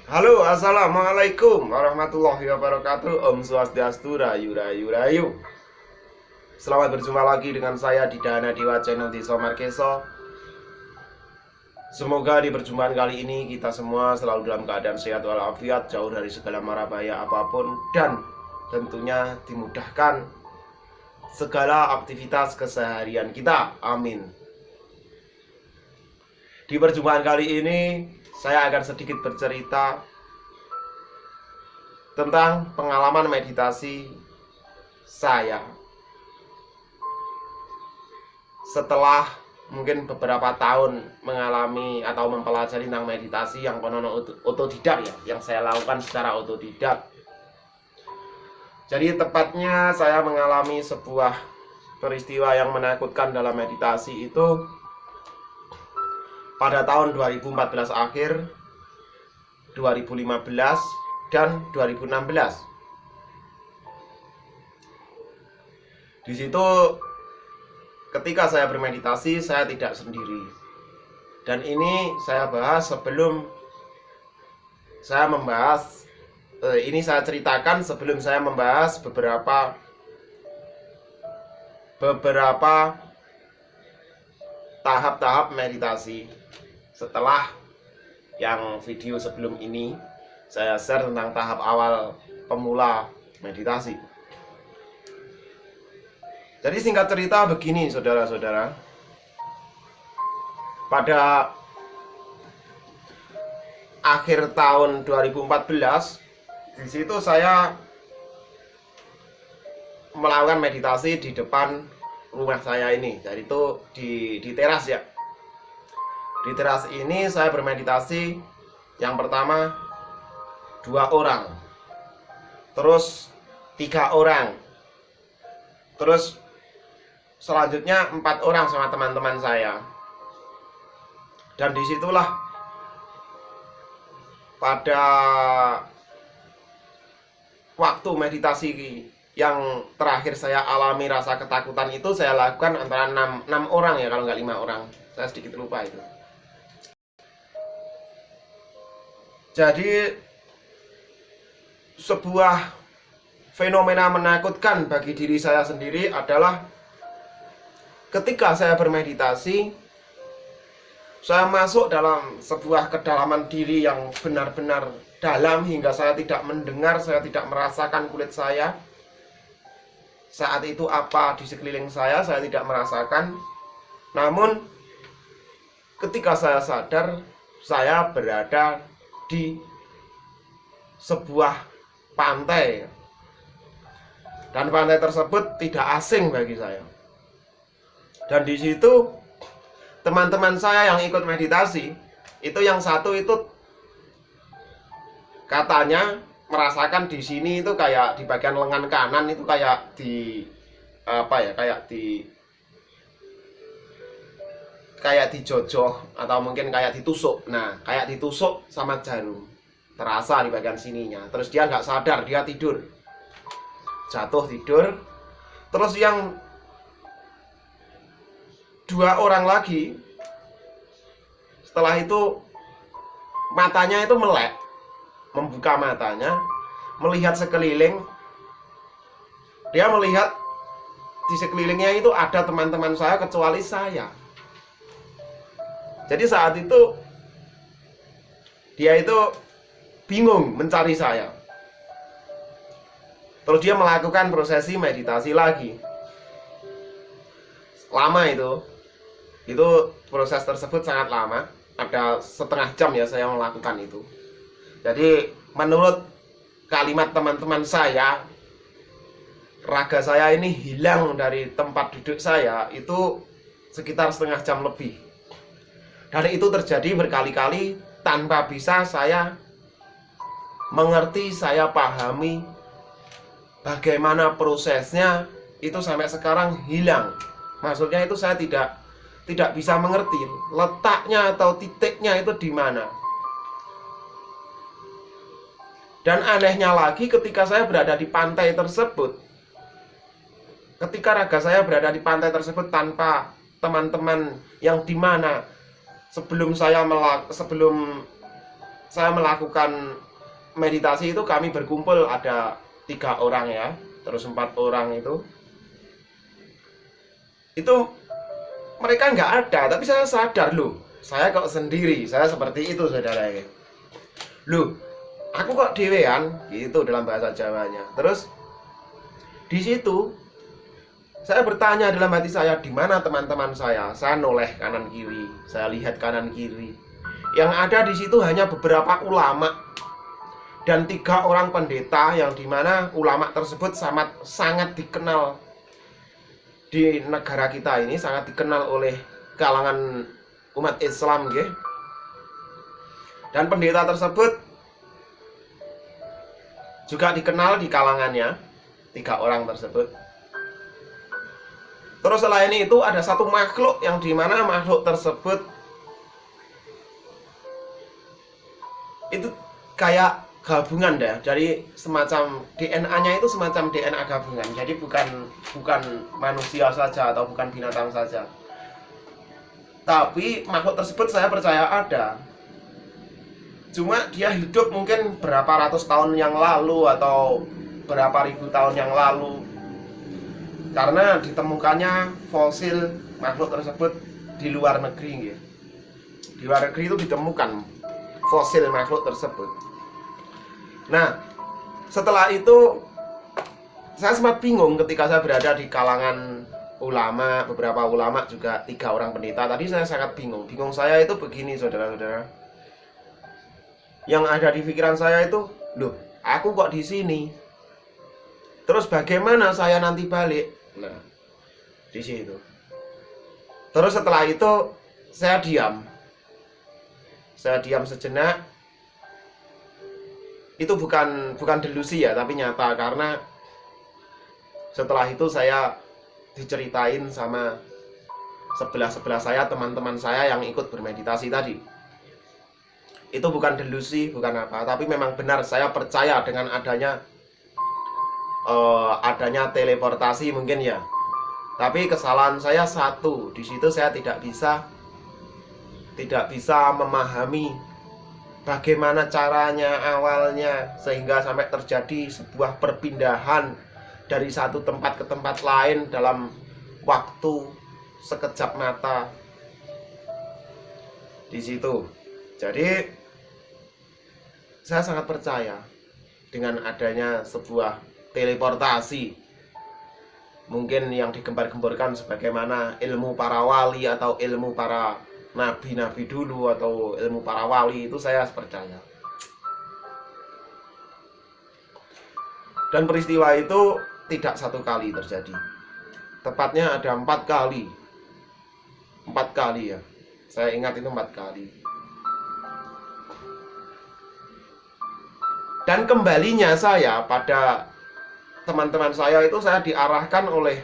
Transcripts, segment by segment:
Halo, assalamualaikum warahmatullahi wabarakatuh. Om Swastiastu, Rayu Rayu Rayu. Selamat berjumpa lagi dengan saya di Dana Dewa Channel Desa Markeso. Semoga di perjumpaan kali ini kita semua selalu dalam keadaan sehat walafiat, jauh dari segala mara bahaya apapun, dan tentunya dimudahkan segala aktivitas keseharian kita. Amin. Di perjumpaan kali ini saya akan sedikit bercerita tentang pengalaman meditasi saya setelah mungkin beberapa tahun mengalami atau mempelajari tentang meditasi yang konon otodidak ya, yang saya lakukan secara otodidak. Jadi tepatnya saya mengalami sebuah peristiwa yang menakutkan dalam meditasi itu pada tahun 2014 akhir, 2015 dan 2016. Di situ ketika saya bermeditasi, saya tidak sendiri. Dan ini saya bahas sebelum saya membahas ini saya ceritakan sebelum saya membahas beberapa tahap-tahap meditasi. Setelah yang video sebelum ini saya share tentang tahap awal pemula meditasi. Jadi singkat cerita begini saudara-saudara. Pada akhir tahun 2014, di situ saya melakukan meditasi di depan rumah saya ini. Jadi itu di teras ya. Di teras ini saya bermeditasi. Yang pertama 2 orang, terus 3 orang, terus selanjutnya 4 orang sama teman-teman saya. Dan disitulah pada waktu meditasi yang terakhir saya alami rasa ketakutan itu saya lakukan antara 6 orang ya, kalau nggak 5 orang, saya sedikit lupa itu. Jadi sebuah fenomena menakutkan bagi diri saya sendiri adalah ketika saya bermeditasi, saya masuk dalam sebuah kedalaman diri yang benar-benar dalam hingga saya tidak mendengar, saya tidak merasakan kulit saya. Saat itu apa di sekeliling saya tidak merasakan. Namun ketika saya sadar, saya berada di sebuah pantai. Dan pantai tersebut tidak asing bagi saya. Dan di situ teman-teman saya yang ikut meditasi, itu yang satu itu katanya merasakan di sini itu kayak di bagian lengan kanan itu kayak di kayak dijojoh atau mungkin kayak ditusuk. Nah, kayak ditusuk sama jarum, terasa di bagian sininya. Terus dia nggak sadar, dia tidur, jatuh tidur. Terus yang 2 orang lagi, setelah itu matanya itu melek, membuka matanya, melihat sekeliling. Dia melihat di sekelilingnya itu ada teman-teman saya kecuali saya. Jadi saat itu dia itu bingung mencari saya. Terus dia melakukan prosesi meditasi lagi. Lama itu proses tersebut sangat lama, ada setengah jam ya saya melakukan itu. Jadi menurut kalimat teman-teman saya, raga saya ini hilang dari tempat duduk saya itu sekitar setengah jam lebih. Dan itu terjadi berkali-kali tanpa bisa saya mengerti, saya pahami bagaimana prosesnya. Itu sampai sekarang hilang. Maksudnya itu saya tidak bisa mengerti letaknya atau titiknya itu di mana. Dan anehnya lagi, ketika saya berada di pantai tersebut, ketika raga saya berada di pantai tersebut tanpa teman-teman yang dimana sebelum saya melakukan meditasi itu kami berkumpul ada 3 orang ya, terus 4 orang itu mereka nggak ada, tapi saya sadar loh, saya kok sendiri, saya seperti itu saudara ya. Loh, aku kok dewean gitu dalam bahasa Jawanya. Terus di situ saya bertanya dalam hati saya, di mana teman-teman saya? Saya noleh kanan kiri, saya lihat kanan kiri. Yang ada di situ hanya beberapa ulama dan 3 orang pendeta, yang dimana ulama tersebut sangat dikenal di negara kita ini, sangat dikenal oleh kalangan umat Islam, gitu. Dan pendeta tersebut juga dikenal di kalangannya, 3 orang tersebut. Terus selain itu ada satu makhluk yang dimana makhluk tersebut itu kayak gabungan dah, dari semacam DNA-nya itu semacam DNA gabungan. Jadi bukan manusia saja atau bukan binatang saja. Tapi makhluk tersebut saya percaya ada. Cuma dia hidup mungkin berapa ratus tahun yang lalu atau berapa ribu tahun yang lalu. Karena ditemukannya fosil makhluk tersebut di luar negeri, gitu. Di luar negeri itu ditemukan fosil makhluk tersebut. Nah, setelah itu saya sempat bingung ketika saya berada di kalangan ulama, beberapa ulama juga 3 orang pendeta. Tadi saya sangat bingung. Bingung saya itu begini, saudara-saudara. Yang ada di pikiran saya itu, loh, aku kok di sini? Terus bagaimana saya nanti balik? Nah, di situ. Terus setelah itu saya diam. Saya diam sejenak. Itu bukan delusi ya, tapi nyata, karena setelah itu saya diceritain sama sebelah saya, teman-teman saya yang ikut bermeditasi tadi. Itu bukan delusi, bukan apa, tapi memang benar, saya percaya dengan adanya teleportasi mungkin ya. Tapi kesalahan saya satu, di situ saya tidak bisa memahami bagaimana caranya awalnya sehingga sampai terjadi sebuah perpindahan dari satu tempat ke tempat lain dalam waktu sekejap mata. Di situ. Jadi saya sangat percaya dengan adanya sebuah teleportasi, mungkin yang digembar-gemborkan sebagaimana ilmu para wali atau ilmu para nabi-nabi dulu atau ilmu para wali, itu saya percaya. Dan peristiwa itu tidak 1 kali terjadi, tepatnya ada 4 kali. 4 kali ya, saya ingat itu 4 kali. Dan kembalinya saya pada teman-teman saya itu, saya diarahkan oleh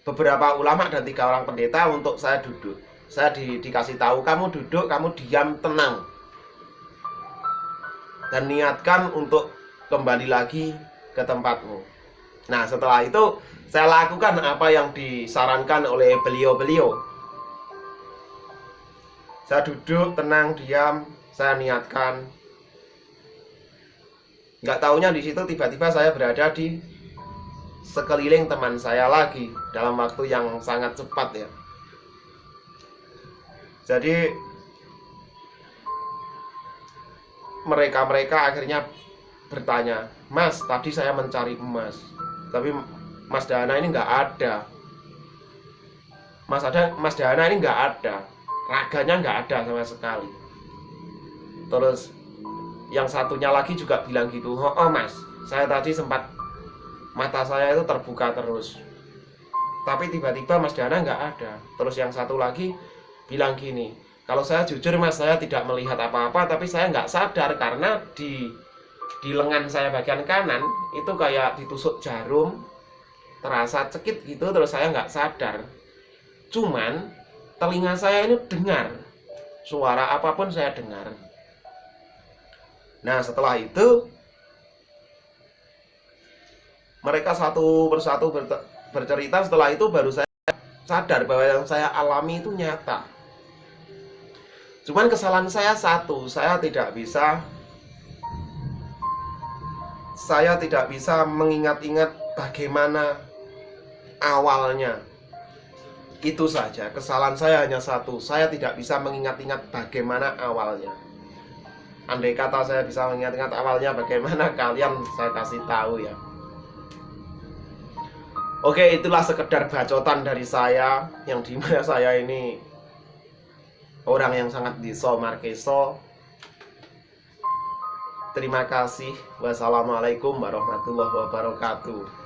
beberapa ulama dan 3 orang pendeta untuk saya duduk. Saya dikasih tahu, kamu duduk, kamu diam, tenang, dan niatkan untuk kembali lagi ke tempatmu. Nah, setelah itu saya lakukan apa yang disarankan oleh beliau-beliau. Saya duduk, tenang, diam, saya niatkan. Nggak taunya di situ tiba-tiba saya berada di sekeliling teman saya lagi dalam waktu yang sangat cepat ya. Jadi mereka akhirnya bertanya, "Mas, tadi saya mencari emas, tapi Mas Dana ini nggak ada. Mas Dana ini nggak ada, raganya nggak ada sama sekali." Terus yang satunya lagi juga bilang gitu, "Oh Mas, saya tadi sempat, mata saya itu terbuka terus, tapi tiba-tiba Mas Dana nggak ada." Terus yang satu lagi bilang gini, "Kalau saya jujur Mas, saya tidak melihat apa-apa, tapi saya nggak sadar karena di lengan saya bagian kanan itu kayak ditusuk jarum, terasa cekit gitu, terus saya nggak sadar. Cuman telinga saya ini dengar suara apapun, saya dengar." Nah, setelah itu mereka satu persatu bercerita. Setelah itu baru saya sadar bahwa yang saya alami itu nyata. Cuman kesalahan saya satu, saya tidak bisa mengingat-ingat bagaimana awalnya. Itu saja, kesalahan saya hanya satu, saya tidak bisa mengingat-ingat bagaimana awalnya. Andai kata saya bisa mengingat-ingat awalnya bagaimana, kalian saya kasih tahu ya. Oke, itulah sekedar bacotan dari saya, yang dimana saya ini orang yang sangat diso markeso. Terima kasih. Wassalamualaikum warahmatullahi wabarakatuh.